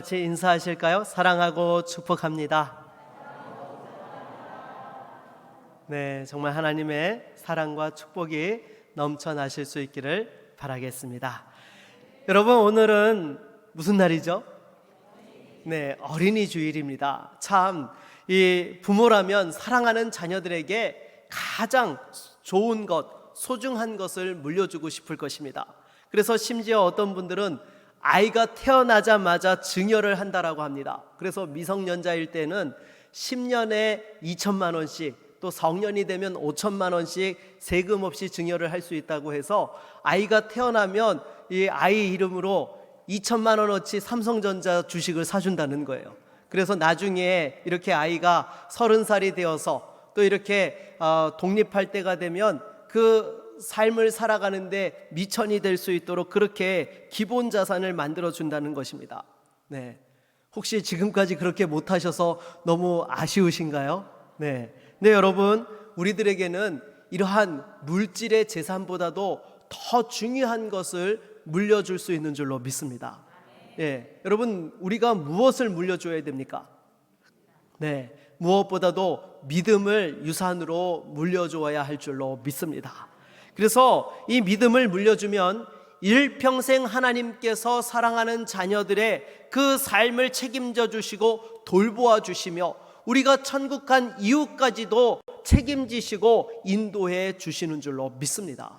같이 인사하실까요? 사랑하고 축복합니다. 네, 정말 하나님의 사랑과 축복이 넘쳐나실 수 있기를 바라겠습니다. 여러분, 오늘은 무슨 날이죠? 네, 어린이 주일입니다. 참, 이 부모라면 사랑하는 자녀들에게 가장 좋은 것, 소중한 것을 물려주고 싶을 것입니다. 그래서 심지어 어떤 분들은 아이가 태어나자마자 증여를 한다라고 합니다. 그래서 미성년자일 때는 10년에 2천만 원씩, 또 성년이 되면 5천만 원씩 세금 없이 증여를 할 수 있다고 해서 아이가 태어나면 이 아이 이름으로 2천만 원어치 삼성전자 주식을 사준다는 거예요. 그래서 나중에 이렇게 아이가 30살이 되어서 또 이렇게 독립할 때가 되면 그 삶을 살아가는데 미천이 될 수 있도록 그렇게 기본 자산을 만들어 준다는 것입니다. 네, 혹시 지금까지 그렇게 못하셔서 너무 아쉬우신가요? 네, 여러분, 우리들에게는 이러한 물질의 재산보다도 더 중요한 것을 물려줄 수 있는 줄로 믿습니다. 네, 여러분, 우리가 무엇을 물려줘야 됩니까? 네, 무엇보다도 믿음을 유산으로 물려줘야 할 줄로 믿습니다. 그래서 이 믿음을 물려주면 일평생 하나님께서 사랑하는 자녀들의 그 삶을 책임져 주시고 돌보아 주시며 우리가 천국 간 이후까지도 책임지시고 인도해 주시는 줄로 믿습니다.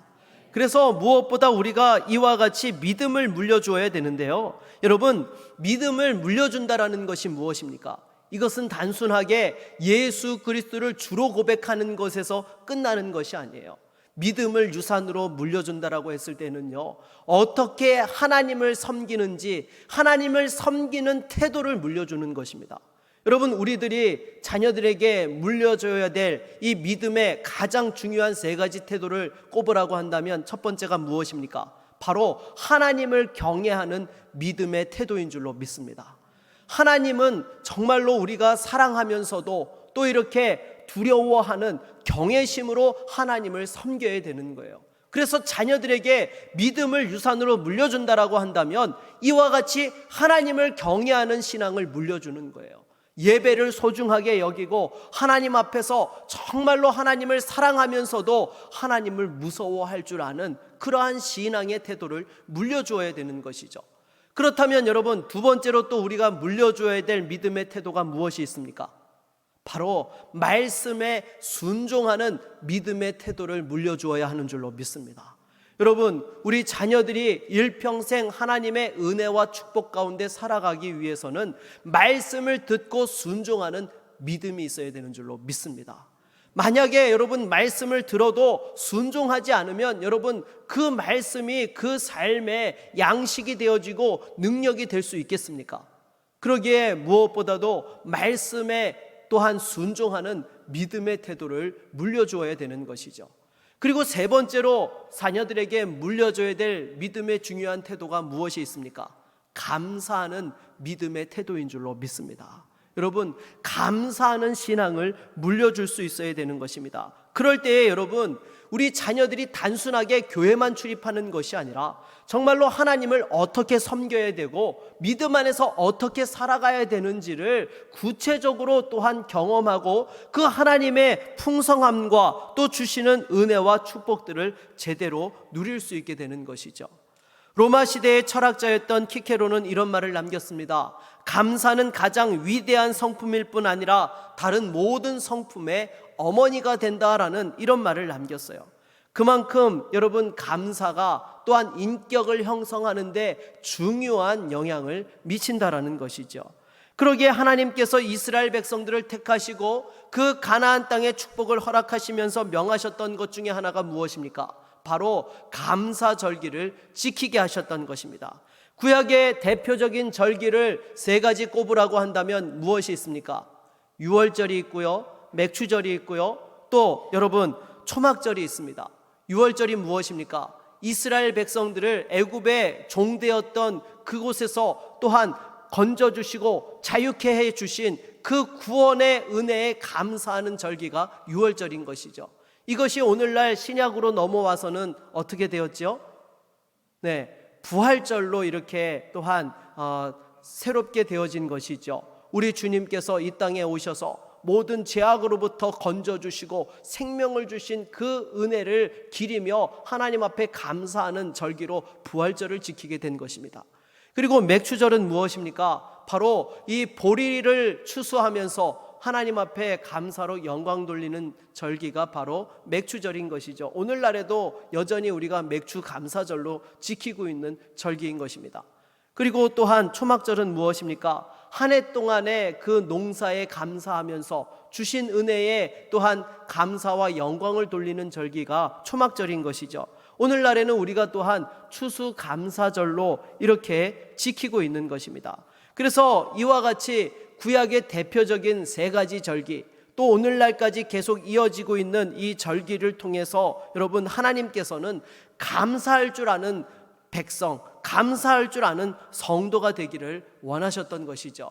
그래서 무엇보다 우리가 이와 같이 믿음을 물려줘야 되는데요, 여러분, 믿음을 물려준다라는 것이 무엇입니까? 이것은 단순하게 예수 그리스도를 주로 고백하는 것에서 끝나는 것이 아니에요. 믿음을 유산으로 물려준다라고 했을 때는요, 어떻게 하나님을 섬기는지, 하나님을 섬기는 태도를 물려주는 것입니다. 여러분, 우리들이 자녀들에게 물려줘야 될 이 믿음의 가장 중요한 세 가지 태도를 꼽으라고 한다면 첫 번째가 무엇입니까? 바로 하나님을 경외하는 믿음의 태도인 줄로 믿습니다. 하나님은 정말로 우리가 사랑하면서도 또 이렇게 두려워하는 경외심으로 하나님을 섬겨야 되는 거예요. 그래서 자녀들에게 믿음을 유산으로 물려준다라고 한다면 이와 같이 하나님을 경외하는 신앙을 물려주는 거예요. 예배를 소중하게 여기고 하나님 앞에서 정말로 하나님을 사랑하면서도 하나님을 무서워할 줄 아는 그러한 신앙의 태도를 물려주어야 되는 것이죠. 그렇다면 여러분, 두 번째로 또 우리가 물려줘야 될 믿음의 태도가 무엇이 있습니까? 바로 말씀에 순종하는 믿음의 태도를 물려주어야 하는 줄로 믿습니다. 여러분, 우리 자녀들이 일평생 하나님의 은혜와 축복 가운데 살아가기 위해서는 말씀을 듣고 순종하는 믿음이 있어야 되는 줄로 믿습니다. 만약에 여러분 말씀을 들어도 순종하지 않으면 여러분 그 말씀이 그 삶의 양식이 되어지고 능력이 될 수 있겠습니까? 그러기에 무엇보다도 말씀에 또한 순종하는 믿음의 태도를 물려주어야 되는 것이죠. 그리고 세 번째로 자녀들에게 물려줘야 될 믿음의 중요한 태도가 무엇이 있습니까? 감사하는 믿음의 태도인 줄로 믿습니다. 여러분, 감사하는 신앙을 물려줄 수 있어야 되는 것입니다. 그럴 때에 여러분, 우리 자녀들이 단순하게 교회만 출입하는 것이 아니라 정말로 하나님을 어떻게 섬겨야 되고 믿음 안에서 어떻게 살아가야 되는지를 구체적으로 또한 경험하고 그 하나님의 풍성함과 또 주시는 은혜와 축복들을 제대로 누릴 수 있게 되는 것이죠. 로마 시대의 철학자였던 키케로는 이런 말을 남겼습니다. 감사는 가장 위대한 성품일 뿐 아니라 다른 모든 성품의 어머니가 된다라는 이런 말을 남겼어요. 그만큼 여러분, 감사가 또한 인격을 형성하는 데 중요한 영향을 미친다라는 것이죠. 그러기에 하나님께서 이스라엘 백성들을 택하시고 그 가나안 땅의 축복을 허락하시면서 명하셨던 것 중에 하나가 무엇입니까? 바로 감사절기를 지키게 하셨던 것입니다. 구약의 대표적인 절기를 세 가지 꼽으라고 한다면 무엇이 있습니까? 유월절이 있고요, 맥추절이 있고요, 또 여러분 초막절이 있습니다. 유월절이 무엇입니까? 이스라엘 백성들을 애굽의 종되었던 그곳에서 또한 건져주시고 자유케 해주신 그 구원의 은혜에 감사하는 절기가 유월절인 것이죠. 이것이 오늘날 신약으로 넘어와서는 어떻게 되었죠? 네, 부활절로 이렇게 또한 새롭게 되어진 것이죠. 우리 주님께서 이 땅에 오셔서 모든 죄악으로부터 건져주시고 생명을 주신 그 은혜를 기리며 하나님 앞에 감사하는 절기로 부활절을 지키게 된 것입니다. 그리고 맥추절은 무엇입니까? 바로 이 보리를 추수하면서 하나님 앞에 감사로 영광 돌리는 절기가 바로 맥추절인 것이죠. 오늘날에도 여전히 우리가 맥추 감사절로 지키고 있는 절기인 것입니다. 그리고 또한 초막절은 무엇입니까? 한 해 동안의 그 농사에 감사하면서 주신 은혜에 또한 감사와 영광을 돌리는 절기가 초막절인 것이죠. 오늘날에는 우리가 또한 추수감사절로 이렇게 지키고 있는 것입니다. 그래서 이와 같이 구약의 대표적인 세 가지 절기, 또 오늘날까지 계속 이어지고 있는 이 절기를 통해서 여러분, 하나님께서는 감사할 줄 아는 백성, 감사할 줄 아는 성도가 되기를 원하셨던 것이죠.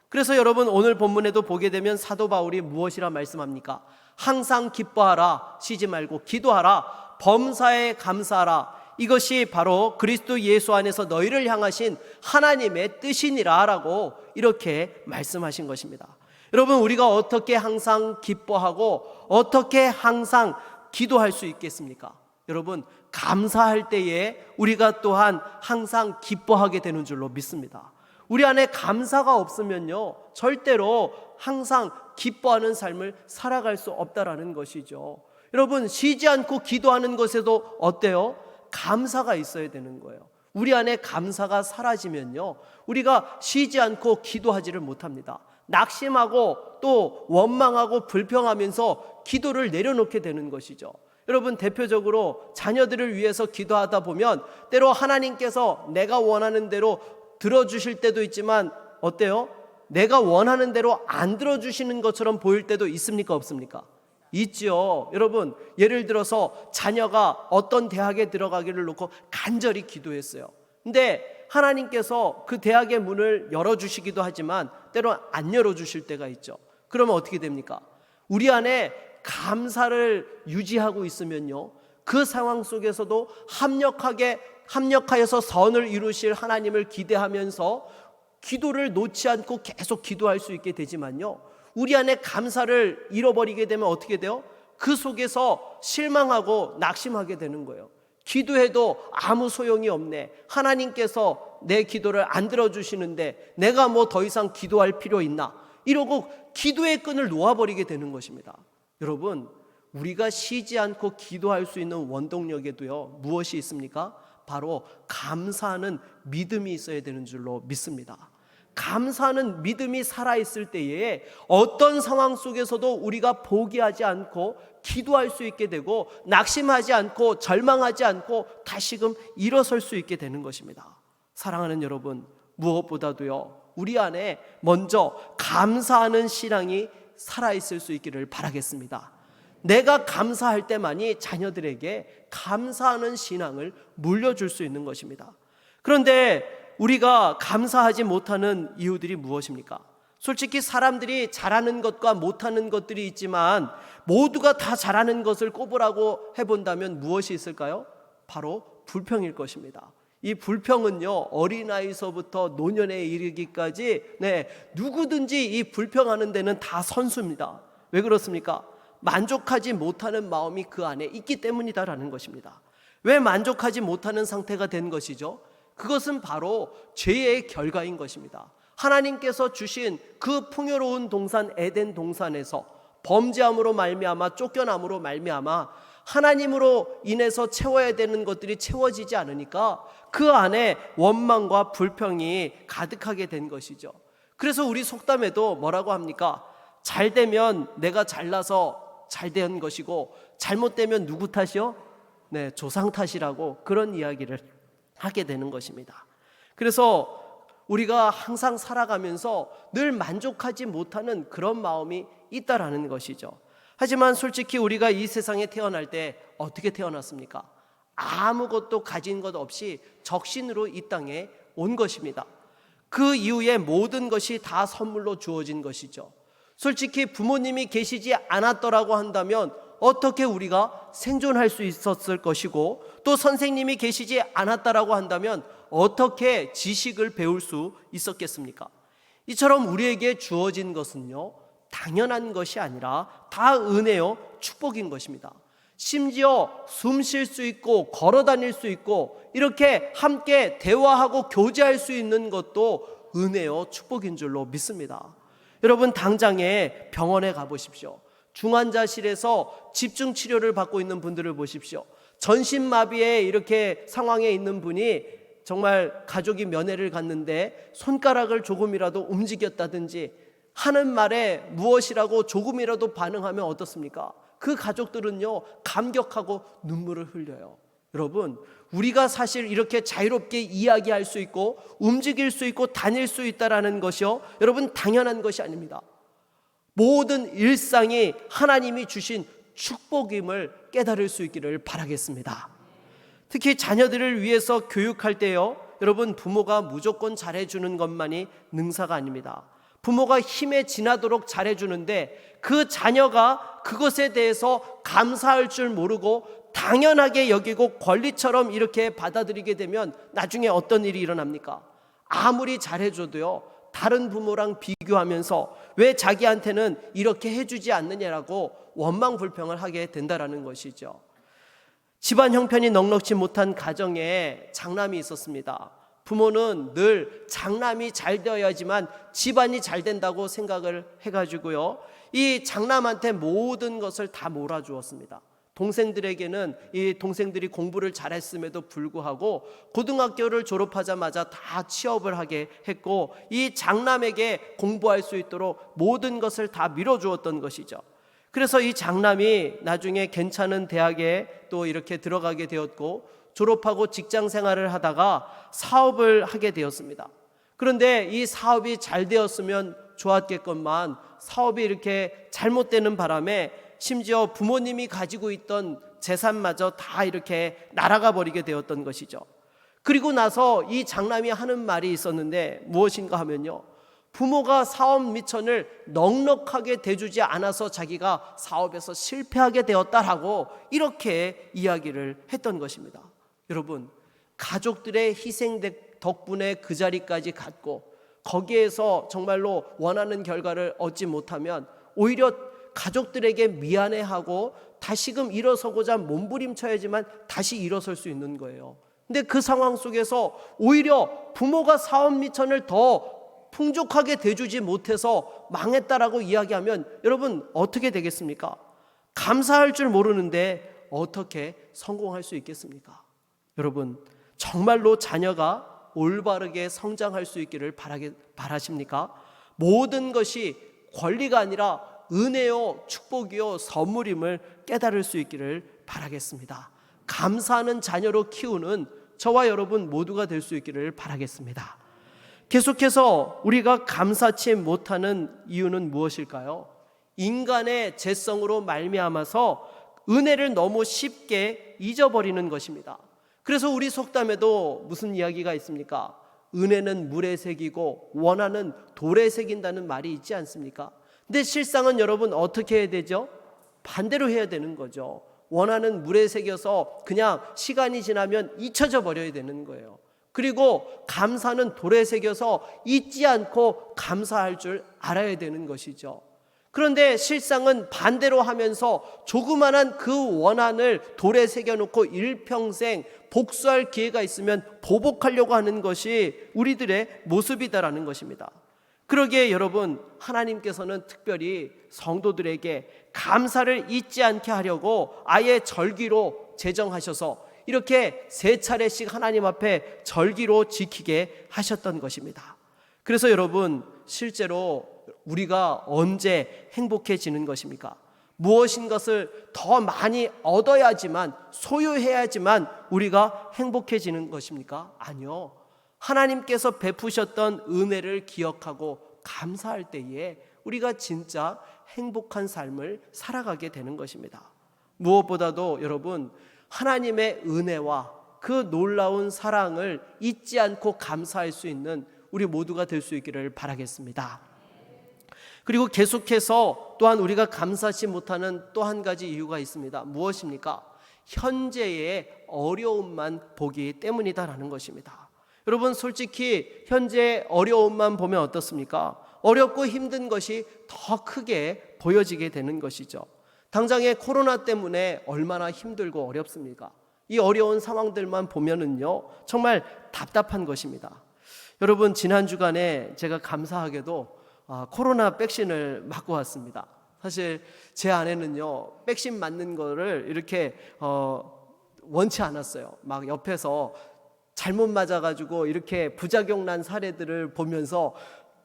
그래서 여러분, 오늘 본문에도 보게 되면 사도 바울이 무엇이라 말씀합니까? 항상 기뻐하라, 쉬지 말고 기도하라, 범사에 감사하라. 이것이 바로 그리스도 예수 안에서 너희를 향하신 하나님의 뜻이니라 라고 이렇게 말씀하신 것입니다. 여러분, 우리가 어떻게 항상 기뻐하고 어떻게 항상 기도할 수 있겠습니까? 여러분, 감사할 때에 우리가 또한 항상 기뻐하게 되는 줄로 믿습니다. 우리 안에 감사가 없으면요, 절대로 항상 기뻐하는 삶을 살아갈 수 없다라는 것이죠. 여러분, 쉬지 않고 기도하는 것에도 어때요? 감사가 있어야 되는 거예요. 우리 안에 감사가 사라지면요, 우리가 쉬지 않고 기도하지를 못합니다. 낙심하고 또 원망하고 불평하면서 기도를 내려놓게 되는 것이죠. 여러분, 대표적으로 자녀들을 위해서 기도하다 보면 때로 하나님께서 내가 원하는 대로 들어주실 때도 있지만 어때요? 내가 원하는 대로 안 들어주시는 것처럼 보일 때도 있습니까? 없습니까? 있죠. 여러분, 예를 들어서 자녀가 어떤 대학에 들어가기를 놓고 간절히 기도했어요. 근데 하나님께서 그 대학의 문을 열어주시기도 하지만 때로 안 열어주실 때가 있죠. 그러면 어떻게 됩니까? 우리 안에 감사를 유지하고 있으면요, 그 상황 속에서도 합력하여서 선을 이루실 하나님을 기대하면서 기도를 놓지 않고 계속 기도할 수 있게 되지만요, 우리 안에 감사를 잃어버리게 되면 어떻게 돼요? 그 속에서 실망하고 낙심하게 되는 거예요. 기도해도 아무 소용이 없네, 하나님께서 내 기도를 안 들어주시는데 내가 뭐 더 이상 기도할 필요 있나, 이러고 기도의 끈을 놓아버리게 되는 것입니다. 여러분, 우리가 쉬지 않고 기도할 수 있는 원동력에도요, 무엇이 있습니까? 바로 감사하는 믿음이 있어야 되는 줄로 믿습니다. 감사하는 믿음이 살아있을 때에 어떤 상황 속에서도 우리가 포기하지 않고 기도할 수 있게 되고, 낙심하지 않고 절망하지 않고 다시금 일어설 수 있게 되는 것입니다. 사랑하는 여러분, 무엇보다도요, 우리 안에 먼저 감사하는 신앙이 살아있을 수 있기를 바라겠습니다. 내가 감사할 때만이 자녀들에게 감사하는 신앙을 물려줄 수 있는 것입니다. 그런데 우리가 감사하지 못하는 이유들이 무엇입니까? 솔직히 사람들이 잘하는 것과 못하는 것들이 있지만 모두가 다 잘하는 것을 꼽으라고 해본다면 무엇이 있을까요? 바로 불평일 것입니다. 이 불평은요, 어린아이서부터 노년에 이르기까지 누구든지 이 불평하는 데는 다 선수입니다. 왜 그렇습니까? 만족하지 못하는 마음이 그 안에 있기 때문이다라는 것입니다. 왜 만족하지 못하는 상태가 된 것이죠? 그것은 바로 죄의 결과인 것입니다. 하나님께서 주신 그 풍요로운 동산 에덴 동산에서 범죄함으로 말미암아, 쫓겨남으로 말미암아 하나님으로 인해서 채워야 되는 것들이 채워지지 않으니까 그 안에 원망과 불평이 가득하게 된 것이죠. 그래서 우리 속담에도 뭐라고 합니까? 잘 되면 내가 잘나서 잘 된 것이고 잘못되면 누구 탓이요? 조상 탓이라고 그런 이야기를 하게 되는 것입니다. 그래서 우리가 항상 살아가면서 늘 만족하지 못하는 그런 마음이 있다라는 것이죠. 하지만 솔직히 우리가 이 세상에 태어날 때 어떻게 태어났습니까? 아무것도 가진 것 없이 적신으로 이 땅에 온 것입니다. 그 이후에 모든 것이 다 선물로 주어진 것이죠. 솔직히 부모님이 계시지 않았더라고 한다면 어떻게 우리가 생존할 수 있었을 것이고, 또 선생님이 계시지 않았다라고 한다면 어떻게 지식을 배울 수 있었겠습니까? 이처럼 우리에게 주어진 것은요, 당연한 것이 아니라 다 은혜요, 축복인 것입니다. 심지어 숨 쉴 수 있고 걸어 다닐 수 있고 이렇게 함께 대화하고 교제할 수 있는 것도 은혜요, 축복인 줄로 믿습니다. 여러분, 당장에 병원에 가보십시오. 중환자실에서 집중 치료를 받고 있는 분들을 보십시오. 전신마비에 이렇게 상황에 있는 분이 정말 가족이 면회를 갔는데 손가락을 조금이라도 움직였다든지 하는 말에 무엇이라고 조금이라도 반응하면 어떻습니까? 그 가족들은요, 감격하고 눈물을 흘려요. 여러분, 우리가 사실 이렇게 자유롭게 이야기할 수 있고 움직일 수 있고 다닐 수 있다라는 것이요, 여러분, 당연한 것이 아닙니다. 모든 일상이 하나님이 주신 축복임을 깨달을 수 있기를 바라겠습니다. 특히 자녀들을 위해서 교육할 때요, 여러분, 부모가 무조건 잘해주는 것만이 능사가 아닙니다. 부모가 힘에 지나도록 잘해주는데 그 자녀가 그것에 대해서 감사할 줄 모르고 당연하게 여기고 권리처럼 이렇게 받아들이게 되면 나중에 어떤 일이 일어납니까? 아무리 잘해줘도요, 다른 부모랑 비교하면서 왜 자기한테는 이렇게 해주지 않느냐라고 원망불평을 하게 된다라는 것이죠. 집안 형편이 넉넉지 못한 가정에 장남이 있었습니다. 부모는 늘 장남이 잘 되어야지만 집안이 잘 된다고 생각을 해가지고요, 이 장남한테 모든 것을 다 몰아주었습니다. 동생들에게는 이 동생들이 공부를 잘했음에도 불구하고 고등학교를 졸업하자마자 다 취업을 하게 했고, 이 장남에게 공부할 수 있도록 모든 것을 다 밀어주었던 것이죠. 그래서 이 장남이 나중에 괜찮은 대학에 또 이렇게 들어가게 되었고 졸업하고 직장 생활을 하다가 사업을 하게 되었습니다. 그런데 이 사업이 잘 되었으면 좋았겠건만 사업이 이렇게 잘못되는 바람에 심지어 부모님이 가지고 있던 재산마저 다 이렇게 날아가 버리게 되었던 것이죠. 그리고 나서 이 장남이 하는 말이 있었는데 무엇인가 하면요, 부모가 사업 미천을 넉넉하게 대주지 않아서 자기가 사업에서 실패하게 되었다라고 이렇게 이야기를 했던 것입니다. 여러분, 가족들의 희생 덕분에 그 자리까지 갔고 거기에서 정말로 원하는 결과를 얻지 못하면 오히려 가족들에게 미안해하고 다시금 일어서고자 몸부림쳐야지만 다시 일어설 수 있는 거예요. 근데 그 상황 속에서 오히려 부모가 사업 미천을 더 풍족하게 대주지 못해서 망했다라고 이야기하면 여러분 어떻게 되겠습니까? 감사할 줄 모르는데 어떻게 성공할 수 있겠습니까? 여러분, 정말로 자녀가 올바르게 성장할 수 있기를 바라십니까? 모든 것이 권리가 아니라 은혜요, 축복이요, 선물임을 깨달을 수 있기를 바라겠습니다. 감사하는 자녀로 키우는 저와 여러분 모두가 될 수 있기를 바라겠습니다. 계속해서 우리가 감사치 못하는 이유는 무엇일까요? 인간의 죄성으로 말미암아서 은혜를 너무 쉽게 잊어버리는 것입니다. 그래서 우리 속담에도 무슨 이야기가 있습니까? 은혜는 물에 새기고 원한은 돌에 새긴다는 말이 있지 않습니까? 근데 실상은 여러분 어떻게 해야 되죠? 반대로 해야 되는 거죠. 원한은 물에 새겨서 그냥 시간이 지나면 잊혀져 버려야 되는 거예요. 그리고 감사는 돌에 새겨서 잊지 않고 감사할 줄 알아야 되는 것이죠. 그런데 실상은 반대로 하면서 조그만한 그 원한을 돌에 새겨놓고 일평생 복수할 기회가 있으면 보복하려고 하는 것이 우리들의 모습이다라는 것입니다. 그러기에 여러분, 하나님께서는 특별히 성도들에게 감사를 잊지 않게 하려고 아예 절기로 제정하셔서 이렇게 3차례씩 하나님 앞에 절기로 지키게 하셨던 것입니다. 그래서 여러분, 실제로 우리가 언제 행복해지는 것입니까? 무엇인 것을 더 많이 얻어야지만, 소유해야지만 우리가 행복해지는 것입니까? 아니요. 하나님께서 베푸셨던 은혜를 기억하고 감사할 때에 우리가 진짜 행복한 삶을 살아가게 되는 것입니다. 무엇보다도 여러분, 하나님의 은혜와 그 놀라운 사랑을 잊지 않고 감사할 수 있는 우리 모두가 될 수 있기를 바라겠습니다. 그리고 계속해서 또한 우리가 감사하지 못하는 또 한 가지 이유가 있습니다. 무엇입니까? 현재의 어려움만 보기 때문이다라는 것입니다. 여러분 솔직히 현재 어려움만 보면 어떻습니까? 어렵고 힘든 것이 더 크게 보여지게 되는 것이죠. 당장의 코로나 때문에 얼마나 힘들고 어렵습니까? 이 어려운 상황들만 보면은요, 정말 답답한 것입니다. 여러분, 지난 주간에 제가 감사하게도 코로나 백신을 맞고 왔습니다. 사실 제 아내는요, 백신 맞는 거를 이렇게 원치 않았어요. 막 옆에서 잘못 맞아가지고 이렇게 부작용 난 사례들을 보면서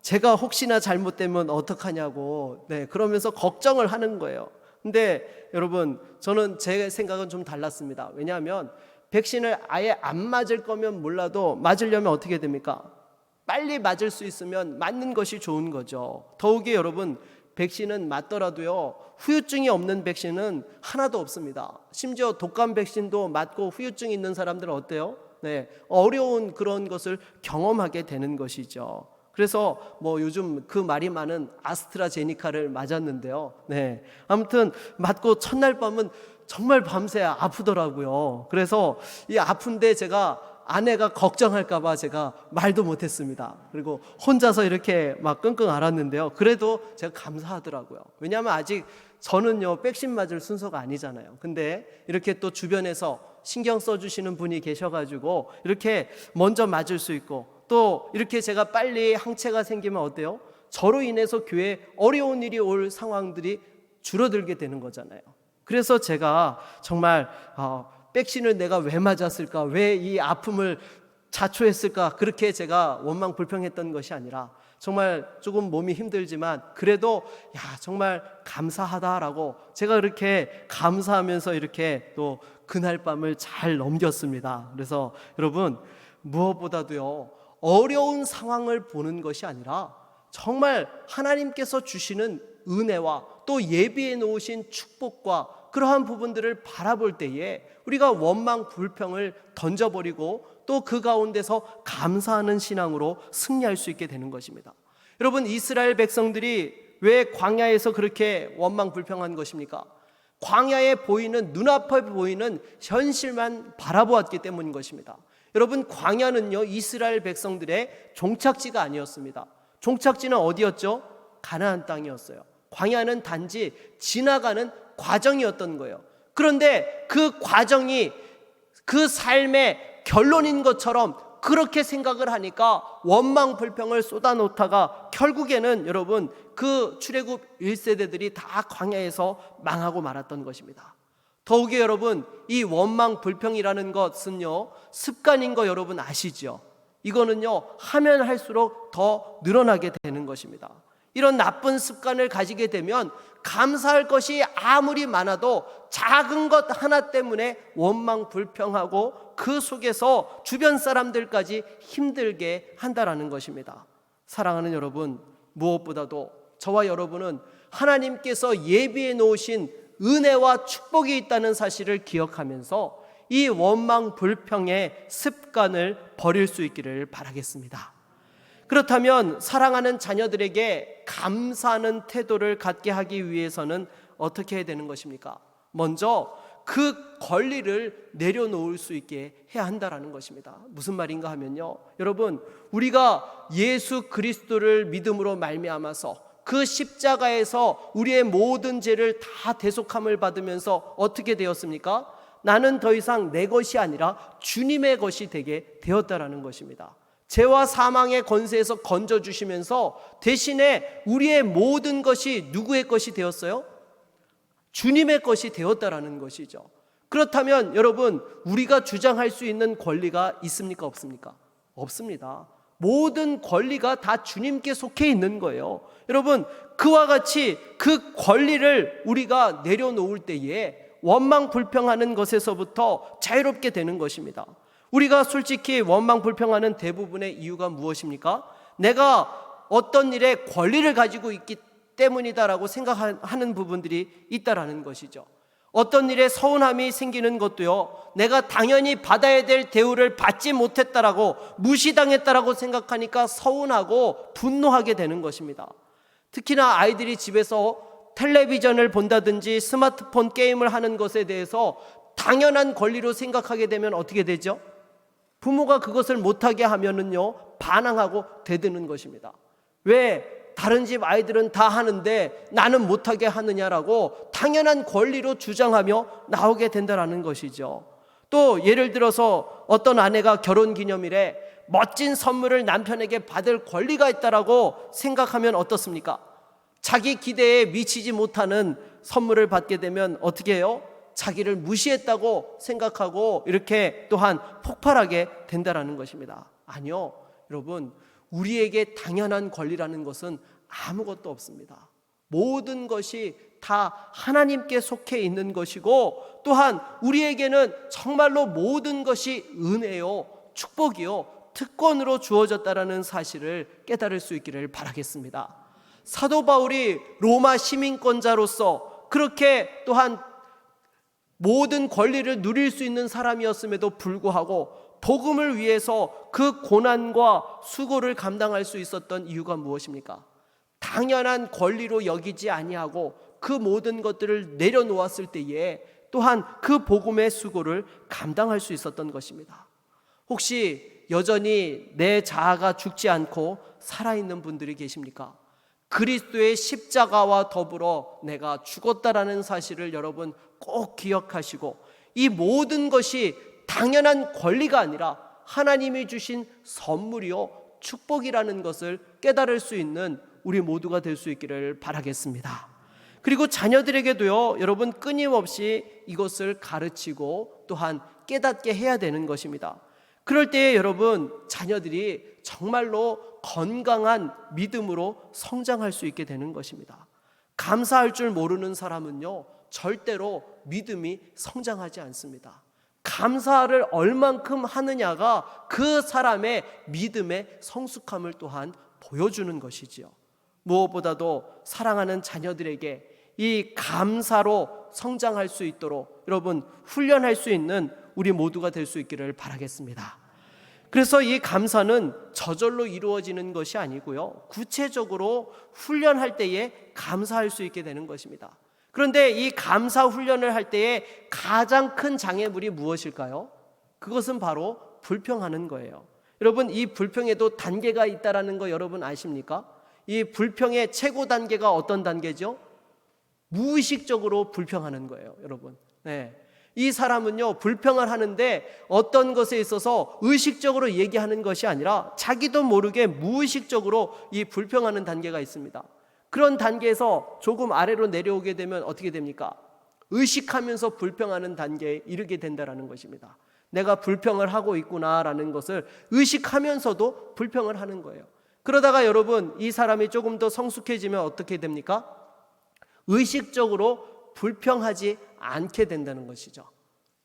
제가 혹시나 잘못되면 어떡하냐고, 그러면서 걱정을 하는 거예요. 근데 여러분, 저는 제 생각은 좀 달랐습니다. 왜냐하면 백신을 아예 안 맞을 거면 몰라도 맞으려면 어떻게 됩니까? 빨리 맞을 수 있으면 맞는 것이 좋은 거죠. 더욱이 여러분, 백신은 맞더라도요, 후유증이 없는 백신은 하나도 없습니다. 심지어 독감 백신도 맞고 후유증이 있는 사람들은 어때요? 어려운 그런 것을 경험하게 되는 것이죠. 그래서 요즘 그 말이 많은 아스트라제니카를 맞았는데요. 아무튼 맞고 첫날 밤은 정말 밤새 아프더라고요. 그래서 이 아픈데 제가 아내가 걱정할까봐 제가 말도 못했습니다. 그리고 혼자서 이렇게 막 끙끙 앓았는데요. 그래도 제가 감사하더라고요. 왜냐하면 아직 저는요, 백신 맞을 순서가 아니잖아요. 근데 이렇게 또 주변에서 신경 써주시는 분이 계셔가지고 이렇게 먼저 맞을 수 있고, 또 이렇게 제가 빨리 항체가 생기면 어때요? 저로 인해서 교회에 어려운 일이 올 상황들이 줄어들게 되는 거잖아요. 그래서 제가 정말 백신을 내가 왜 맞았을까, 왜 이 아픔을 자초했을까, 그렇게 제가 원망불평했던 것이 아니라 정말 조금 몸이 힘들지만 그래도 정말 감사하다라고 제가 이렇게 감사하면서 이렇게 또 그날 밤을 잘 넘겼습니다. 그래서 여러분, 무엇보다도요, 어려운 상황을 보는 것이 아니라 정말 하나님께서 주시는 은혜와 또 예비해 놓으신 축복과 그러한 부분들을 바라볼 때에 우리가 원망 불평을 던져버리고 또 그 가운데서 감사하는 신앙으로 승리할 수 있게 되는 것입니다. 여러분, 이스라엘 백성들이 왜 광야에서 그렇게 원망 불평한 것입니까? 광야에 보이는, 눈앞에 보이는 현실만 바라보았기 때문인 것입니다. 여러분, 광야는요, 이스라엘 백성들의 종착지가 아니었습니다. 종착지는 어디였죠? 가나안 땅이었어요. 광야는 단지 지나가는 과정이었던 거예요. 그런데 그 과정이 그 삶의 결론인 것처럼 그렇게 생각을 하니까 원망 불평을 쏟아놓다가 결국에는 여러분, 그 출애굽 1세대들이 다 광야에서 망하고 말았던 것입니다. 더욱이 여러분, 이 원망 불평이라는 것은요, 습관인 거 여러분 아시죠? 이거는요, 하면 할수록 더 늘어나게 되는 것입니다. 이런 나쁜 습관을 가지게 되면 감사할 것이 아무리 많아도 작은 것 하나 때문에 원망 불평하고 그 속에서 주변 사람들까지 힘들게 한다라는 것입니다. 사랑하는 여러분, 무엇보다도 저와 여러분은 하나님께서 예비해 놓으신 은혜와 축복이 있다는 사실을 기억하면서 이 원망 불평의 습관을 버릴 수 있기를 바라겠습니다. 그렇다면 사랑하는 자녀들에게 감사하는 태도를 갖게 하기 위해서는 어떻게 해야 되는 것입니까? 먼저 그 권리를 내려놓을 수 있게 해야 한다라는 것입니다. 무슨 말인가 하면요, 여러분, 우리가 예수 그리스도를 믿음으로 말미암아서 그 십자가에서 우리의 모든 죄를 다 대속함을 받으면서 어떻게 되었습니까? 나는 더 이상 내 것이 아니라 주님의 것이 되게 되었다라는 것입니다. 죄와 사망의 권세에서 건져주시면서 대신에 우리의 모든 것이 누구의 것이 되었어요? 주님의 것이 되었다라는 것이죠. 그렇다면 여러분, 우리가 주장할 수 있는 권리가 있습니까? 없습니까? 없습니다. 모든 권리가 다 주님께 속해 있는 거예요. 여러분, 그와 같이 그 권리를 우리가 내려놓을 때에 원망 불평하는 것에서부터 자유롭게 되는 것입니다. 우리가 솔직히 원망 불평하는 대부분의 이유가 무엇입니까? 내가 어떤 일에 권리를 가지고 있기 때문이다라고 생각하는 부분들이 있다라는 것이죠. 어떤 일에 서운함이 생기는 것도요, 내가 당연히 받아야 될 대우를 받지 못했다라고, 무시당했다라고 생각하니까 서운하고 분노하게 되는 것입니다. 특히나 아이들이 집에서 텔레비전을 본다든지 스마트폰 게임을 하는 것에 대해서 당연한 권리로 생각하게 되면 어떻게 되죠? 부모가 그것을 못하게 하면은요, 반항하고 대드는 것입니다. 왜 다른 집 아이들은 다 하는데 나는 못하게 하느냐라고 당연한 권리로 주장하며 나오게 된다는 것이죠. 또 예를 들어서 어떤 아내가 결혼기념일에 멋진 선물을 남편에게 받을 권리가 있다라고 생각하면 어떻습니까? 자기 기대에 미치지 못하는 선물을 받게 되면 어떻게 해요? 자기를 무시했다고 생각하고 이렇게 또한 폭발하게 된다는 것입니다. 아니요, 여러분, 우리에게 당연한 권리라는 것은 아무것도 없습니다. 모든 것이 다 하나님께 속해 있는 것이고, 또한 우리에게는 정말로 모든 것이 은혜요, 축복이요, 특권으로 주어졌다라는 사실을 깨달을 수 있기를 바라겠습니다. 사도 바울이 로마 시민권자로서 그렇게 또한 모든 권리를 누릴 수 있는 사람이었음에도 불구하고 복음을 위해서 그 고난과 수고를 감당할 수 있었던 이유가 무엇입니까? 당연한 권리로 여기지 아니하고 그 모든 것들을 내려놓았을 때에 또한 그 복음의 수고를 감당할 수 있었던 것입니다. 혹시 여전히 내 자아가 죽지 않고 살아있는 분들이 계십니까? 그리스도의 십자가와 더불어 내가 죽었다라는 사실을 여러분 꼭 기억하시고, 이 모든 것이 당연한 권리가 아니라 하나님이 주신 선물이요 축복이라는 것을 깨달을 수 있는 우리 모두가 될 수 있기를 바라겠습니다. 그리고 자녀들에게도요, 여러분 끊임없이 이것을 가르치고 또한 깨닫게 해야 되는 것입니다. 그럴 때에 여러분, 자녀들이 정말로 건강한 믿음으로 성장할 수 있게 되는 것입니다. 감사할 줄 모르는 사람은요, 절대로 믿음이 성장하지 않습니다. 감사를 얼만큼 하느냐가 그 사람의 믿음의 성숙함을 또한 보여주는 것이지요. 무엇보다도 사랑하는 자녀들에게 이 감사로 성장할 수 있도록 여러분 훈련할 수 있는 우리 모두가 될 수 있기를 바라겠습니다. 그래서 이 감사는 저절로 이루어지는 것이 아니고요, 구체적으로 훈련할 때에 감사할 수 있게 되는 것입니다. 그런데 이 감사 훈련을 할 때에 가장 큰 장애물이 무엇일까요? 그것은 바로 불평하는 거예요. 여러분, 이 불평에도 단계가 있다는 거 여러분 아십니까? 이 불평의 최고 단계가 어떤 단계죠? 무의식적으로 불평하는 거예요, 여러분. 네. 이 사람은요, 불평을 하는데 어떤 것에 있어서 의식적으로 얘기하는 것이 아니라 자기도 모르게 무의식적으로 이 불평하는 단계가 있습니다. 그런 단계에서 조금 아래로 내려오게 되면 어떻게 됩니까? 의식하면서 불평하는 단계에 이르게 된다는 것입니다. 내가 불평을 하고 있구나라는 것을 의식하면서도 불평을 하는 거예요. 그러다가 여러분, 이 사람이 조금 더 성숙해지면 어떻게 됩니까? 의식적으로 불평하지 않게 된다는 것이죠.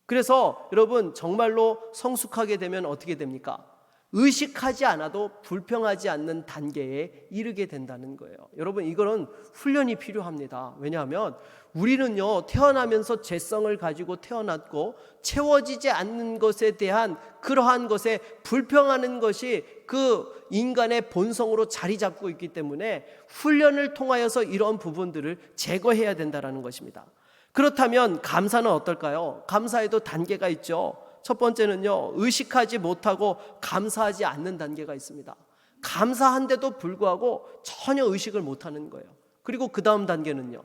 그래서 여러분, 정말로 성숙하게 되면 어떻게 됩니까? 의식하지 않아도 불평하지 않는 단계에 이르게 된다는 거예요. 여러분, 이거는 훈련이 필요합니다. 왜냐하면 우리는요, 태어나면서 죄성을 가지고 태어났고 채워지지 않는 것에 대한 그러한 것에 불평하는 것이 그 인간의 본성으로 자리 잡고 있기 때문에 훈련을 통하여서 이런 부분들을 제거해야 된다는 것입니다. 그렇다면 감사는 어떨까요? 감사에도 단계가 있죠. 첫 번째는요, 의식하지 못하고 감사하지 않는 단계가 있습니다. 감사한데도 불구하고 전혀 의식을 못하는 거예요. 그리고 그 다음 단계는요,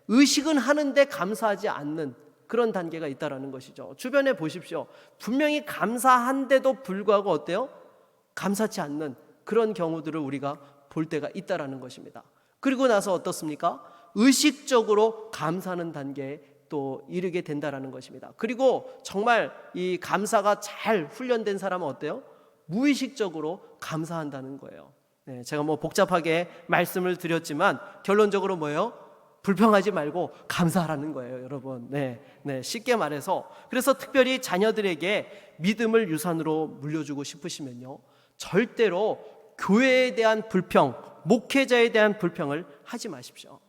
의식은 하는데 감사하지 않는 그런 단계가 있다는 것이죠. 주변에 보십시오. 분명히 감사한데도 불구하고 어때요? 감사치 않는 그런 경우들을 우리가 볼 때가 있다는 것입니다. 그리고 나서 어떻습니까? 의식적으로 감사하는 단계에 또 이르게 된다는 것입니다. 그리고 정말 이 감사가 잘 훈련된 사람은 어때요? 무의식적으로 감사한다는 거예요. 제가 뭐 복잡하게 말씀을 드렸지만 결론적으로 뭐예요? 불평하지 말고 감사하라는 거예요, 여러분. 쉽게 말해서, 그래서 특별히 자녀들에게 믿음을 유산으로 물려주고 싶으시면요, 절대로 교회에 대한 불평, 목회자에 대한 불평을 하지 마십시오.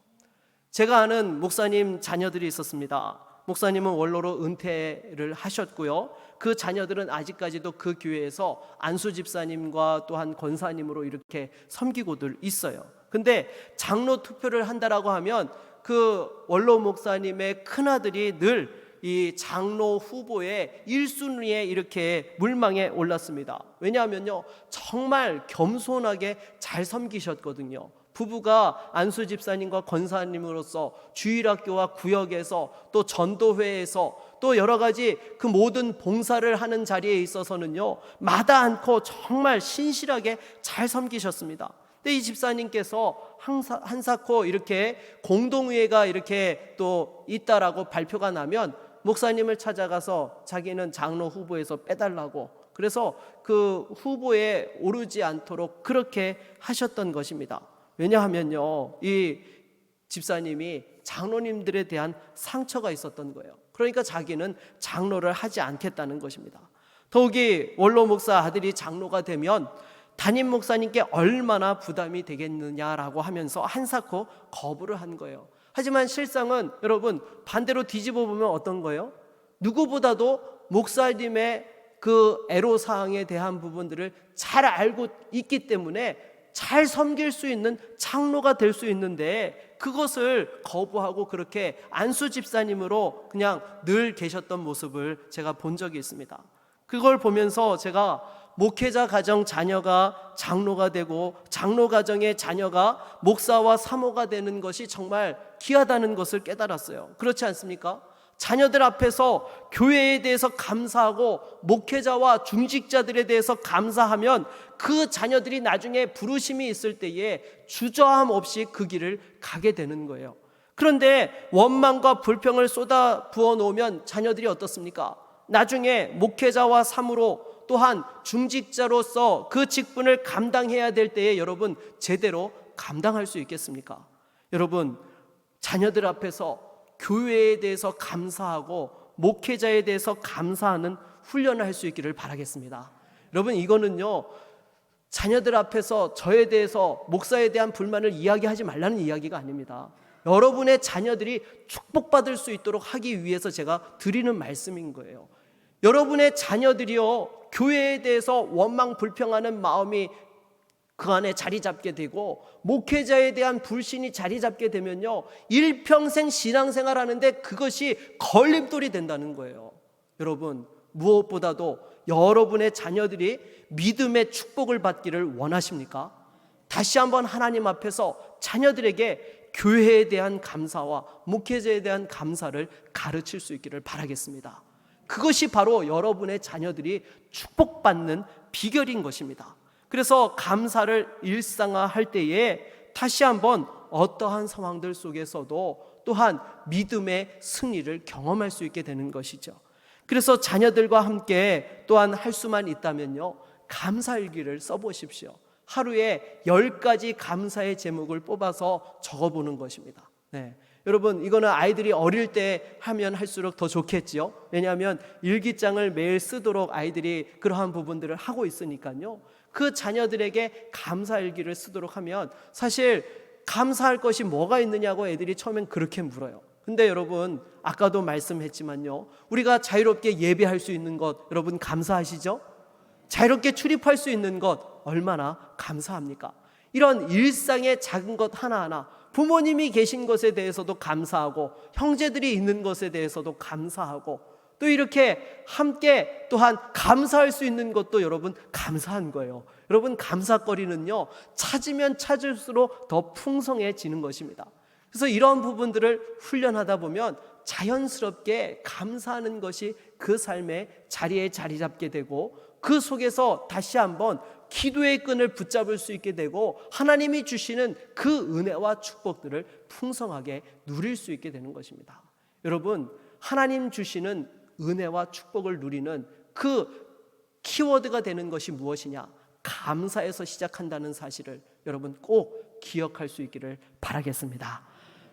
제가 아는 목사님 자녀들이 있었습니다. 목사님은 원로로 은퇴를 하셨고요, 그 자녀들은 아직까지도 그 교회에서 안수 집사님과 또한 권사님으로 이렇게 섬기고들 있어요. 근데 장로 투표를 한다라고 하면 그 원로 목사님의 큰아들이 늘 이 장로 후보의 1순위에 이렇게 물망에 올랐습니다. 왜냐하면요, 정말 겸손하게 잘 섬기셨거든요. 부부가 안수 집사님과 권사님으로서 주일학교와 구역에서 또 전도회에서 또 여러 가지 그 모든 봉사를 하는 자리에 있어서는요, 마다 않고 정말 신실하게 잘 섬기셨습니다. 근데 이 집사님께서 한사코 이렇게 공동회가 이렇게 또 있다라고 발표가 나면 목사님을 찾아가서 자기는 장로 후보에서 빼달라고, 그래서 그 후보에 오르지 않도록 그렇게 하셨던 것입니다. 왜냐하면요, 이 집사님이 장로님들에 대한 상처가 있었던 거예요. 그러니까 자기는 장로를 하지 않겠다는 것입니다. 더욱이 원로 목사 아들이 장로가 되면 담임 목사님께 얼마나 부담이 되겠느냐라고 하면서 한사코 거부를 한 거예요. 하지만 실상은 여러분 반대로 뒤집어 보면 어떤 거예요? 누구보다도 목사님의 그 애로사항에 대한 부분들을 잘 알고 있기 때문에 잘 섬길 수 있는 장로가 될 수 있는데 그것을 거부하고 그렇게 안수 집사님으로 그냥 늘 계셨던 모습을 제가 본 적이 있습니다. 그걸 보면서 제가 목회자 가정 자녀가 장로가 되고 장로 가정의 자녀가 목사와 사모가 되는 것이 정말 귀하다는 것을 깨달았어요. 그렇지 않습니까? 자녀들 앞에서 교회에 대해서 감사하고 목회자와 중직자들에 대해서 감사하면 그 자녀들이 나중에 부르심이 있을 때에 주저함 없이 그 길을 가게 되는 거예요. 그런데 원망과 불평을 쏟아 부어 놓으면 자녀들이 어떻습니까? 나중에 목회자와 사모로 또한 중직자로서 그 직분을 감당해야 될 때에 여러분 제대로 감당할 수 있겠습니까? 여러분 자녀들 앞에서 교회에 대해서 감사하고 목회자에 대해서 감사하는 훈련을 할 수 있기를 바라겠습니다. 여러분 이거는요, 자녀들 앞에서 저에 대해서 목사에 대한 불만을 이야기하지 말라는 이야기가 아닙니다. 여러분의 자녀들이 축복받을 수 있도록 하기 위해서 제가 드리는 말씀인 거예요. 여러분의 자녀들이요, 교회에 대해서 원망 불평하는 마음이 그 안에 자리 잡게 되고 목회자에 대한 불신이 자리 잡게 되면요, 일평생 신앙생활 하는데 그것이 걸림돌이 된다는 거예요. 여러분 무엇보다도 여러분의 자녀들이 믿음의 축복을 받기를 원하십니까? 다시 한번 하나님 앞에서 자녀들에게 교회에 대한 감사와 목회자에 대한 감사를 가르칠 수 있기를 바라겠습니다. 그것이 바로 여러분의 자녀들이 축복받는 비결인 것입니다. 그래서 감사를 일상화할 때에 다시 한번 어떠한 상황들 속에서도 또한 믿음의 승리를 경험할 수 있게 되는 것이죠. 그래서 자녀들과 함께 또한 할 수만 있다면요, 감사일기를 써보십시오. 하루에 10가지 감사의 제목을 뽑아서 적어보는 것입니다. 네. 여러분 이거는 아이들이 어릴 때 하면 할수록 더 좋겠지요. 왜냐하면 일기장을 매일 쓰도록 아이들이 그러한 부분들을 하고 있으니까요. 그 자녀들에게 감사일기를 쓰도록 하면 사실 감사할 것이 뭐가 있느냐고 애들이 처음엔 그렇게 물어요. 근데 여러분 아까도 말씀했지만요, 우리가 자유롭게 예배할 수 있는 것 여러분 감사하시죠? 자유롭게 출입할 수 있는 것 얼마나 감사합니까? 이런 일상의 작은 것 하나하나, 부모님이 계신 것에 대해서도 감사하고 형제들이 있는 것에 대해서도 감사하고 또 이렇게 함께 또한 감사할 수 있는 것도 여러분 감사한 거예요. 여러분 감사거리는요, 찾으면 찾을수록 더 풍성해지는 것입니다. 그래서 이런 부분들을 훈련하다 보면 자연스럽게 감사하는 것이 그 삶의 자리에 자리 잡게 되고 그 속에서 다시 한번 기도의 끈을 붙잡을 수 있게 되고 하나님이 주시는 그 은혜와 축복들을 풍성하게 누릴 수 있게 되는 것입니다. 여러분 하나님 주시는 은혜와 축복을 누리는 그 키워드가 되는 것이 무엇이냐? 감사에서 시작한다는 사실을 여러분 꼭 기억할 수 있기를 바라겠습니다.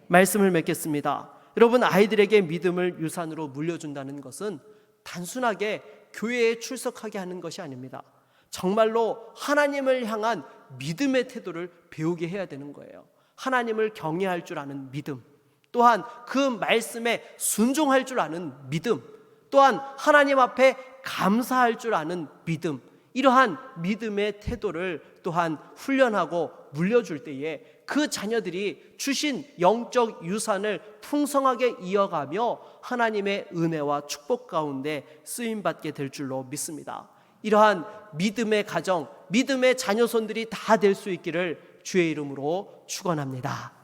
말씀을 맺겠습니다. 여러분 아이들에게 믿음을 유산으로 물려준다는 것은 단순하게 교회에 출석하게 하는 것이 아닙니다. 정말로 하나님을 향한 믿음의 태도를 배우게 해야 되는 거예요. 하나님을 경외할 줄 아는 믿음, 또한 그 말씀에 순종할 줄 아는 믿음, 또한 하나님 앞에 감사할 줄 아는 믿음, 이러한 믿음의 태도를 또한 훈련하고 물려줄 때에 그 자녀들이 주신 영적 유산을 풍성하게 이어가며 하나님의 은혜와 축복 가운데 쓰임받게 될 줄로 믿습니다. 이러한 믿음의 가정, 믿음의 자녀손들이 다 될 수 있기를 주의 이름으로 축원합니다.